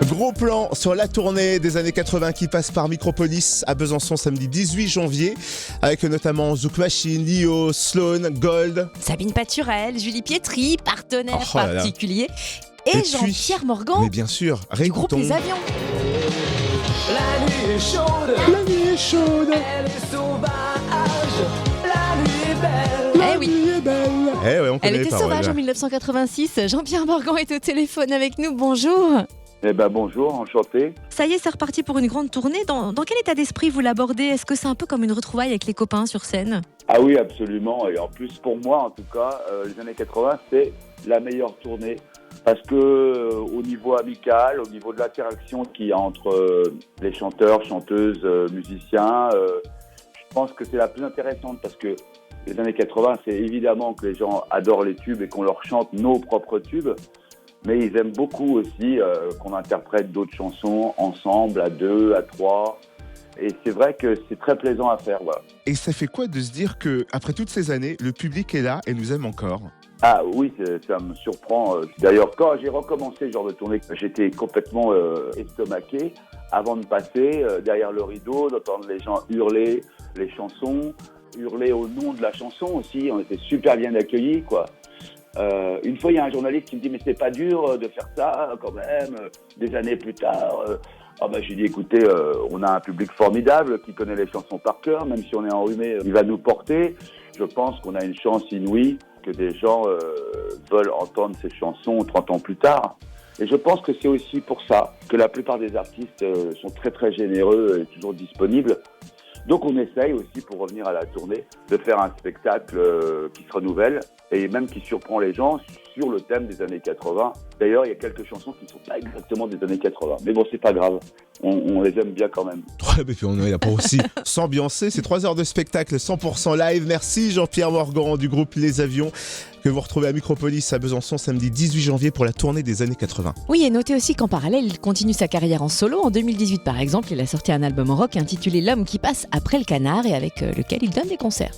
Gros plan sur la tournée des années 80 qui passe par Micropolis à Besançon samedi 18 janvier avec notamment Zouk Machine, Lio, Sloan, Gold, Sabine Paturel, Julie Pietri, partenaire Oh là là. particulier, et puis, Jean-Pierre Morgan mais bien sûr, du groupe réécoutons. Les Avions. La nuit est chaude, La nuit est chaude, elle est sauvage, la nuit est belle. Eh oui, la nuit est belle. Eh ouais, on connaît elle les était paroles. sauvage en 1986. Jean-Pierre Morgan est au téléphone avec nous. Bonjour. Eh ben bonjour, enchanté. Ça y est, c'est reparti pour une grande tournée. Dans quel état d'esprit vous l'abordez? Est-ce que c'est un peu comme une retrouvaille avec les copains sur scène? Ah oui, absolument. Et en plus, pour moi, en tout cas, les années 80, c'est la meilleure tournée. Parce que au niveau amical, au niveau de l'interaction qu'il y a entre les chanteurs, chanteuses, musiciens, je pense que c'est la plus intéressante parce que les années 80, c'est évidemment que les gens adorent les tubes et qu'on leur chante nos propres tubes. Mais ils aiment beaucoup aussi qu'on interprète d'autres chansons ensemble, à deux, à trois. Et c'est vrai que c'est très plaisant à faire. Voilà. Et ça fait quoi de se dire que après toutes ces années, le public est là et nous aime encore? Ah oui, ça me surprend. D'ailleurs, quand j'ai recommencé ce genre de tournée, j'étais complètement estomaqué avant de passer derrière le rideau, d'entendre les gens hurler les chansons, hurler au nom de la chanson aussi. On était super bien accueillis, quoi. Une fois, il y a un journaliste qui me dit « Mais c'est pas dur de faire ça quand même, des années plus tard ?» J'ai dit « Écoutez, on a un public formidable qui connaît les chansons par cœur, même si on est enrhumé, il va nous porter. Je pense qu'on a une chance inouïe que des gens veulent entendre ces chansons 30 ans plus tard. » Et je pense que c'est aussi pour ça que la plupart des artistes sont très très généreux et toujours disponibles. Donc on essaye aussi, pour revenir à la tournée, de faire un spectacle qui se renouvelle et même qui surprend les gens sur le thème des années 80. D'ailleurs, il y a quelques chansons qui ne sont pas exactement des années 80. Mais bon, c'est pas grave, on les aime bien quand même. Ouais, mais puis on est là pour aussi s'ambiancer. C'est 3 heures de spectacle 100% live. Merci Jean-Pierre Morgan du groupe Les Avions que vous retrouvez à Micropolis à Besançon samedi 18 janvier pour la tournée des années 80. Oui, et notez aussi qu'en parallèle, il continue sa carrière en solo. En 2018, par exemple, il a sorti un album rock intitulé L'homme qui passe après le canard et avec lequel il donne des concerts.